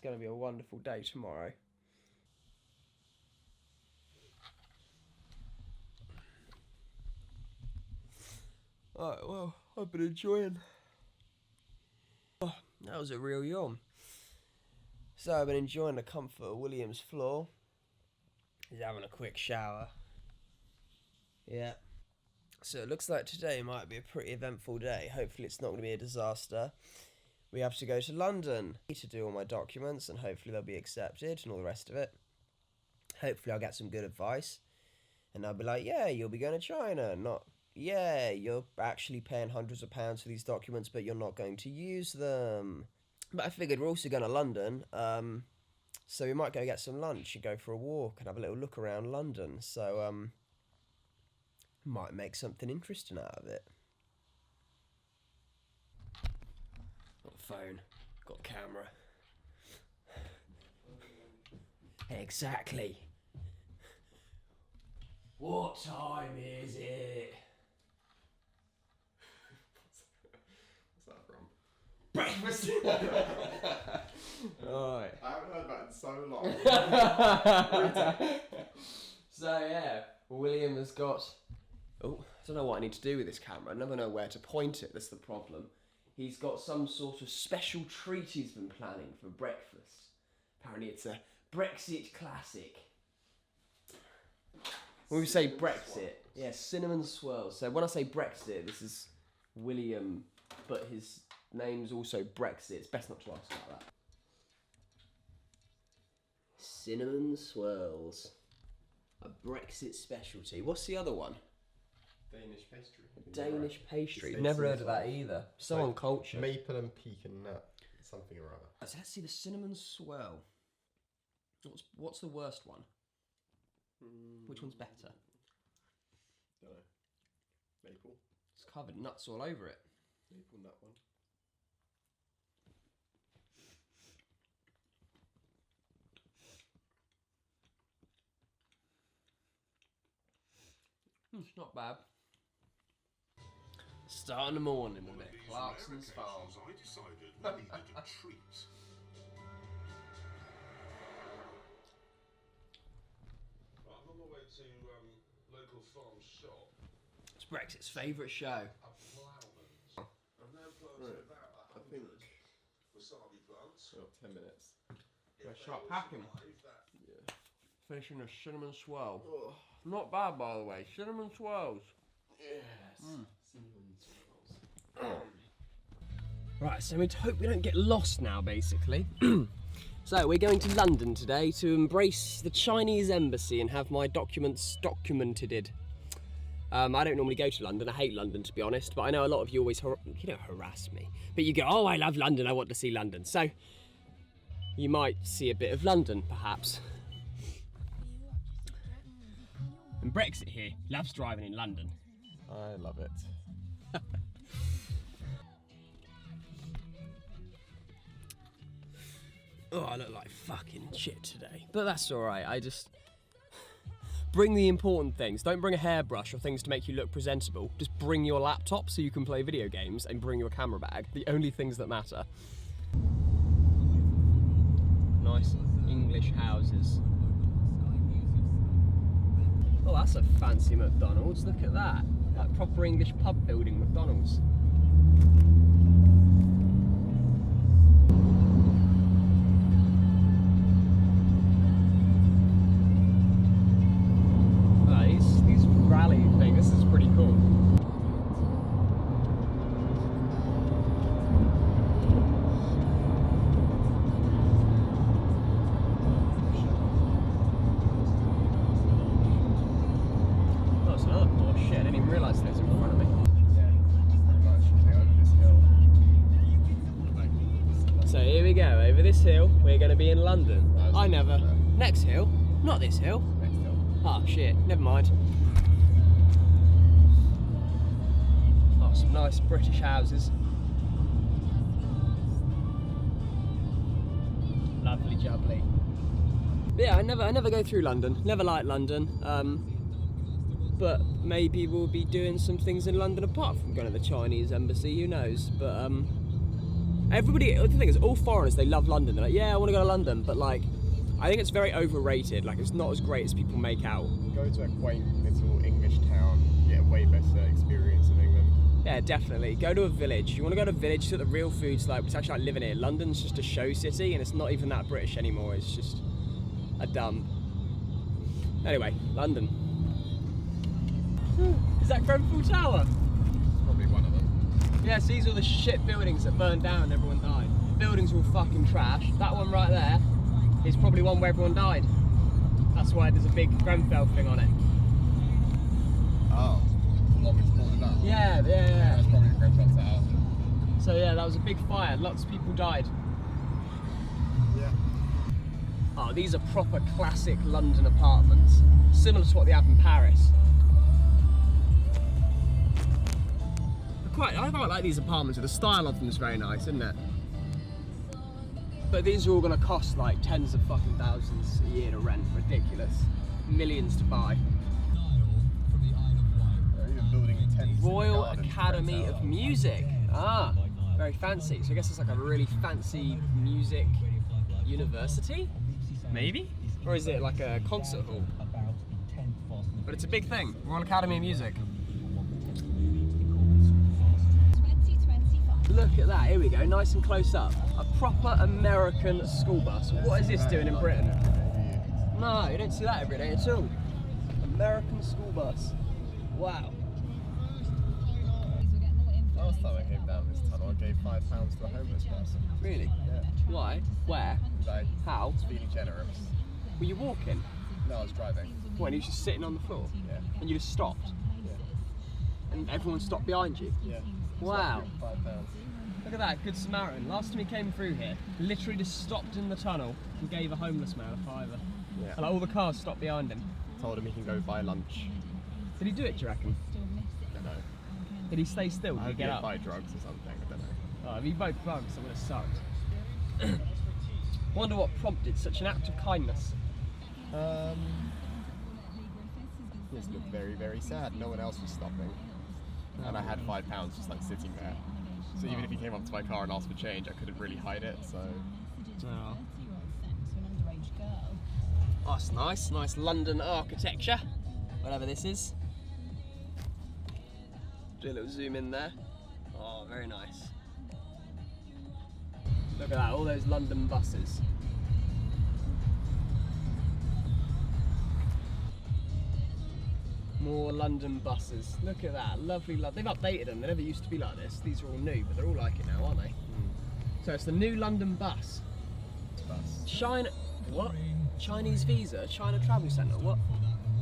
It's going to be a wonderful day tomorrow. Alright, well, I've been enjoying. Oh, that was a real yawn. So I've been enjoying the comfort of William's floor. He's having a quick shower. Yeah. So it looks like today might be a pretty eventful day. Hopefully it's not going to be a disaster. We have to go to London to do all my documents and hopefully they'll be accepted and all the rest of it. Hopefully I'll get some good advice. And I'll be like, yeah, you'll be going to China. Not, yeah, you're actually paying hundreds of pounds for these documents, but you're not going to use them. But I figured we're also going to London. So we might go get some lunch and go for a walk and have a little look around London. So, might make something interesting out of it. Got a phone, got a camera. Exactly. What time is it? What's that from? Breakfast! Alright. I haven't heard that in so long. So yeah, William has got... Oh, I don't know what I need to do with this camera. I never know where to point it, that's the problem. He's got some sort of special treat he's been planning for breakfast. Apparently it's a Brexit classic. When we say Brexit, yeah, cinnamon swirls. So when I say Brexit, this is William, but his name's also Brexit. It's best not to ask about that. Cinnamon swirls. A Brexit specialty. What's the other one? Danish pastry. Danish pastry. It's Never like heard of that either. So like uncultured. Maple and pecan nut, something or other. So let's see the cinnamon swirl. What's the worst one? Which one's better? Don't know. Maple. It's covered in nuts all over it. Maple nut one. It's not bad. Start in the morning with it. Clarkson's Farm. I decided we needed a treat. I'm on my way to local farm shop. It's Brexit's favourite show. A ploughman's. And they're planting about 100 wasabi plants. Oh, 10 minutes. Yeah, sharp packing. Yeah. Finishing a cinnamon swirl. Oh. Not bad, by the way. Cinnamon swirls. Yes. Cinnamon swirls. Right, so we hope we don't get lost now, basically. So we're going to London today to embrace the Chinese embassy and have my documents documented. I don't normally go to London. I hate London, to be honest, but I know a lot of you always, you don't harass me, but you go, oh, I love London, I want to see London. So you might see a bit of London, perhaps. And Brexit here loves driving in London. I love it. Oh, I look like fucking shit today. But that's alright, I just... Bring the important things. Don't bring a hairbrush or things to make you look presentable. Just bring your laptop so you can play video games and bring your camera bag. The only things that matter. Nice English houses. Oh, that's a fancy McDonald's. Look at that. Like proper English pub building McDonald's. These rally things, this is pretty cool. Oh, it's another Porsche. Shit, I didn't even realise there's in front of me. Yeah, pretty much. I think over this hill. So here we go, over this hill, we're going to be in London. I never... Next hill? Not this hill. Next hill. Oh shit, never mind. Oh, some nice British houses. Lovely jubbly. But yeah, I never go through London. Never liked London. But maybe we'll be doing some things in London apart from going to the Chinese embassy, who knows. But Everybody, the thing is, all foreigners, they love London. They're like, yeah, I want to go to London, but like, I think it's very overrated. Like, it's not as great as people make out. Go to a quaint little English town, you get a way better experience of England. Yeah, definitely. Go to a village. You want to go to a village so that the real food's like, it's actually like living here. London's just a show city, and it's not even that British anymore. It's just a dump. Anyway, London. Is that Grenfell Tower? Probably one of them. Yeah, see, these are all the shit buildings that burned down and everyone died. Buildings are all fucking trash. That one right there is probably one where everyone died. That's why there's a big Grenfell thing on it. Oh, the one which brought it up? Yeah. That's probably the Grenfell Tower. So yeah, that was a big fire. Lots of people died. Yeah. Oh, these are proper classic London apartments. Similar to what they have in Paris. I quite like these apartments. The style of them is very nice, isn't it? But these are all going to cost like tens of fucking thousands a year to rent. Ridiculous. Millions to buy. They're even building tents. Royal Academy of Music. Ah, very fancy. So I guess it's like a really fancy music university? Maybe? Or is it like a concert hall? But it's a big thing. Royal Academy of Music. Look at that, here we go, nice and close up. A proper American school bus. What is this doing in Britain? No, you don't see that every day at all. American school bus. Wow. Last time I came down this tunnel, I gave £5 to a homeless person. Really? Yeah. Why? Where? Like, How? it's really generous. Were you walking? No, I was driving. When you were just sitting on the floor? Yeah. And you just stopped? Yeah. And everyone stopped behind you? Yeah. Wow. £5. Look at that, Good Samaritan. Last time he came through here, literally just stopped in the tunnel and gave a homeless man a £5. Yeah. And like, all the cars stopped behind him. Told him he can go buy lunch. Did he do it, do you reckon? I don't know. Did he stay still? Did I he hope get he up? buy drugs or something, I don't know. Oh, if he both bugs, that would have sucked. Wonder what prompted such an act of kindness. He just looked very, very sad. No one else was stopping. And I had £5 just like sitting there. So even if he came up to my car and asked for change, I couldn't really hide it, so... Oh. Oh, it's nice. Nice London architecture. Whatever this is. Do a little zoom in there. Oh, very nice. Look at that, all those London buses. More London buses. Look at that, lovely. They've updated them. They never used to be like this. These are all new, but they're all like it now, aren't they? So it's the new London bus. China. What? Chinese Visa? China Travel Centre? What?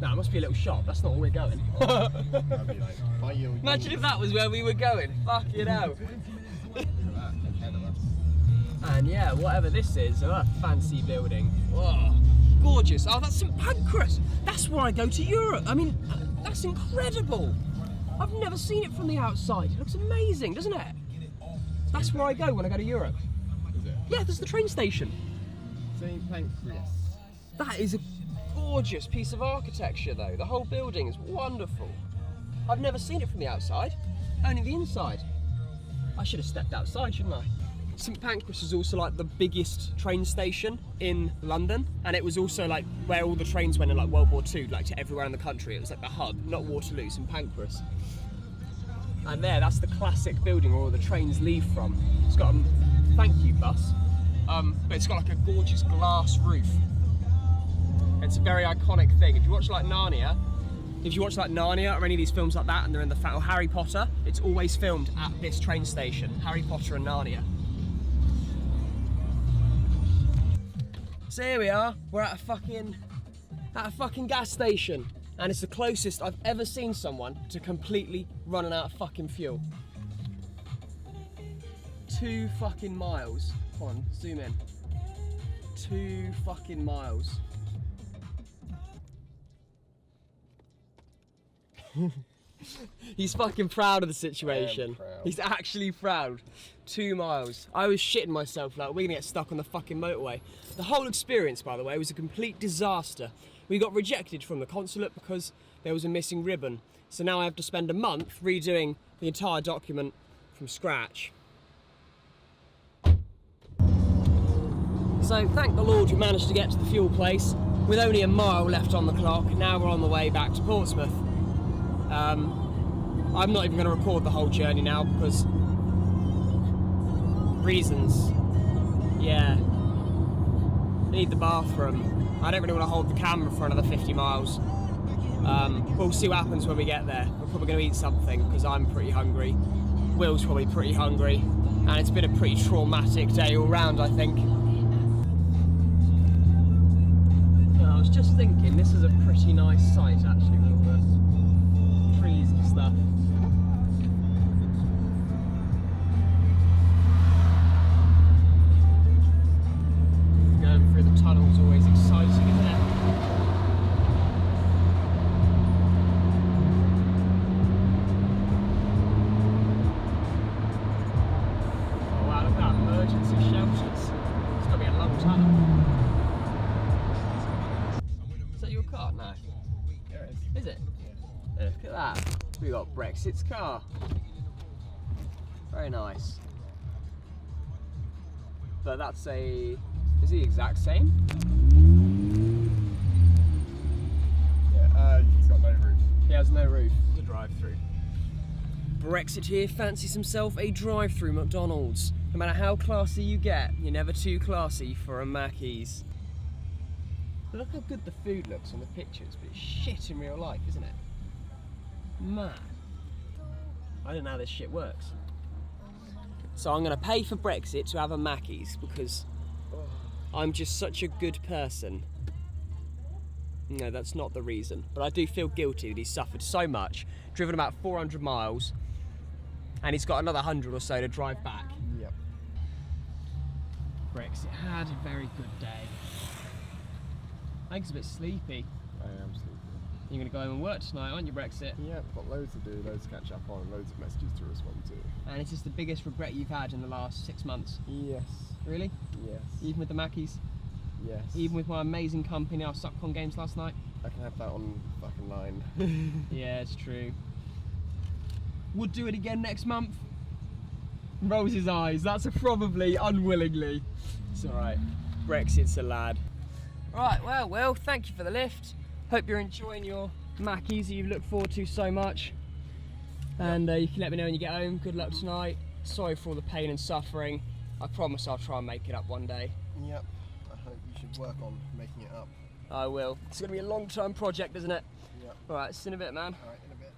No, it must be a little shop. That's not where we're going. That'd be like, buy your... Imagine if that was where we were going. Fuck it out. And yeah, whatever this is, a fancy building. Whoa, gorgeous. Oh, that's St Pancras. That's where I go to Europe. I mean, that's incredible. I've never seen it from the outside. It looks amazing, doesn't it? That's where I go when I go to Europe. Is it? Yeah, there's the train station. St Pancras. That is a gorgeous piece of architecture, though. The whole building is wonderful. I've never seen it from the outside, only the inside. I should have stepped outside, shouldn't I? St Pancras is also like the biggest train station in London, and it was also like where all the trains went in like World War II, like to everywhere in the country. It was like the hub, not Waterloo, St Pancras. And that's the classic building where all the trains leave from. It's got a thank you bus, but it's got like a gorgeous glass roof. It's a very iconic thing. If you watch like Narnia or any of these films like that, and they're in or Harry Potter, it's always filmed at this train station, Harry Potter and Narnia. So here we are, we're at a fucking gas station, and it's the closest I've ever seen someone to completely running out of fucking fuel. 2 fucking miles. Come on, zoom in. 2 fucking miles. He's fucking proud of the situation. He's actually proud. 2 miles. I was shitting myself like, we're gonna get stuck on the fucking motorway. The whole experience, by the way, was a complete disaster. We got rejected from the consulate because there was a missing ribbon. So now I have to spend a month redoing the entire document from scratch. So thank the Lord we managed to get to the fuel place with only a mile left on the clock. Now we're on the way back to Portsmouth. I'm not even going to record the whole journey now because reasons. Yeah. I need the bathroom. I don't really want to hold the camera for another 50 miles. We'll see what happens when we get there. We're probably going to eat something because I'm pretty hungry. Will's probably pretty hungry. And it's been a pretty traumatic day all round, I think. I was just thinking, this is a pretty nice site actually with all the trees and stuff. Going through the tunnel is always exciting, isn't it? Oh wow, look at that, emergency shelters. It's gonna be a long tunnel. Is that your car? No. There it is. Is it? Yeah. Look at that. We got Brexit's car. Very nice. But that's a... Is he the exact same? Yeah, he's got no roof. He has no roof. The drive-through. Brexit here fancies himself a drive-through McDonald's. No matter how classy you get, you're never too classy for a Mackey's. Look how good the food looks on the pictures, but it's shit in real life, isn't it? Man. I don't know how this shit works. So I'm going to pay for Brexit to have a Mackey's because I'm just such a good person. No, that's not the reason. But I do feel guilty that he's suffered so much, driven about 400 miles, and he's got another 100 or so to drive back. Yep. Brexit had a very good day. I think he's a bit sleepy. I am sleepy. You're going to go home and work tonight, aren't you, Brexit? Yeah, got loads to do, loads to catch up on, loads of messages to respond to. And it's just the biggest regret you've had in the last 6 months. Yes. Really? Yes. Even with the Mackeys? Yes. Even with my amazing company, our Subcon games last night? I can have that on fucking 9. Yeah, it's true. Would do it again next month? Rolls his eyes. That's a probably unwillingly. It's alright. Brexit's a lad. Right, well, thank you for the lift. Hope you're enjoying your Mackeys that you've looked forward to so much. And you can let me know when you get home. Good luck tonight. Sorry for all the pain and suffering. I promise I'll try and make it up one day. Yep. I hope you should work on making it up. I will. It's going to be a long-term project, isn't it? Yep. Alright, see you in a bit, man. Alright, in a bit.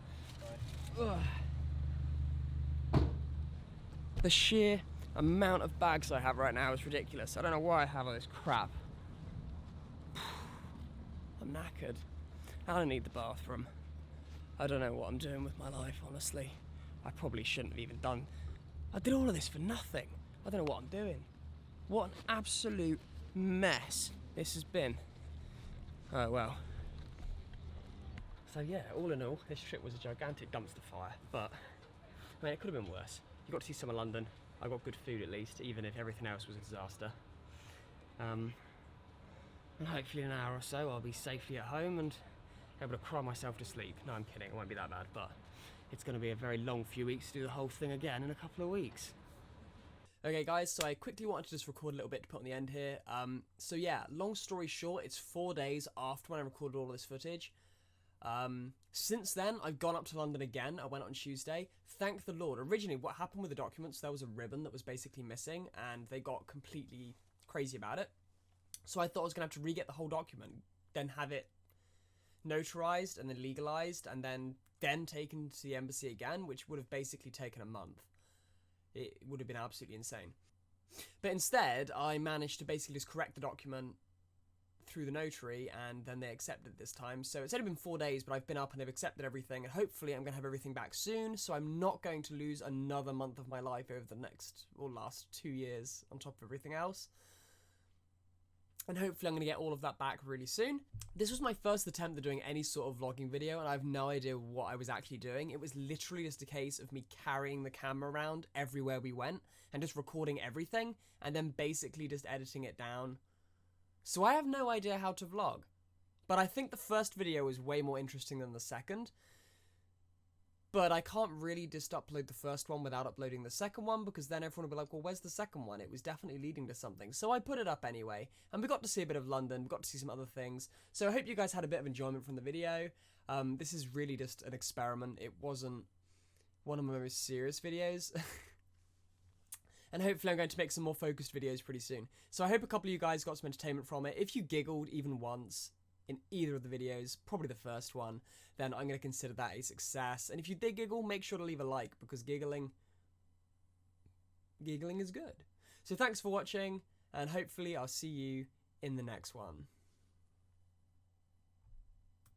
Bye. The sheer amount of bags I have right now is ridiculous. I don't know why I have all this crap. I'm knackered. I don't need the bathroom. I don't know what I'm doing with my life, honestly. I probably shouldn't have even done... I did all of this for nothing. I don't know what I'm doing. What an absolute mess this has been. Oh well. So yeah, all in all, this trip was a gigantic dumpster fire, but I mean, it could have been worse. You got to see some of London. I got good food at least, even if everything else was a disaster. And hopefully in an hour or so I'll be safely at home and able to cry myself to sleep. No, I'm kidding, it won't be that bad, but it's going to be a very long few weeks to do the whole thing again in a couple of weeks. Okay guys, so I quickly wanted to just record a little bit to put on the end here. So yeah, long story short, it's 4 days after when I recorded all of this footage. Since then, I've gone up to London again. I went on Tuesday. Thank the Lord. Originally, what happened with the documents, there was a ribbon that was basically missing, and they got completely crazy about it. So I thought I was going to have to re-get the whole document, then have it notarized and then legalized, and then taken to the embassy again, which would have basically taken a month. It would have been absolutely insane. But instead, I managed to basically just correct the document through the notary, and then they accepted it this time. So it's only been 4 days, but I've been up and they've accepted everything, and hopefully I'm going to have everything back soon, so I'm not going to lose another month of my life over the next, or last 2 years on top of everything else. And hopefully I'm going to get all of that back really soon. This was my first attempt at doing any sort of vlogging video, and I have no idea what I was actually doing. It was literally just a case of me carrying the camera around everywhere we went, and just recording everything, and then basically just editing it down. So I have no idea how to vlog. But I think the first video was way more interesting than the second. But I can't really just upload the first one without uploading the second one, because then everyone will be like, well, where's the second one? It was definitely leading to something. So I put it up anyway, and we got to see a bit of London, we got to see some other things. So I hope you guys had a bit of enjoyment from the video. This is really just an experiment. It wasn't one of my most serious videos. And hopefully I'm going to make some more focused videos pretty soon. So I hope a couple of you guys got some entertainment from it. If you giggled even once in either of the videos, probably the first one, then I'm going to consider that a success. And if you did giggle, make sure to leave a like, because giggling is good. So thanks for watching, and hopefully I'll see you in the next one.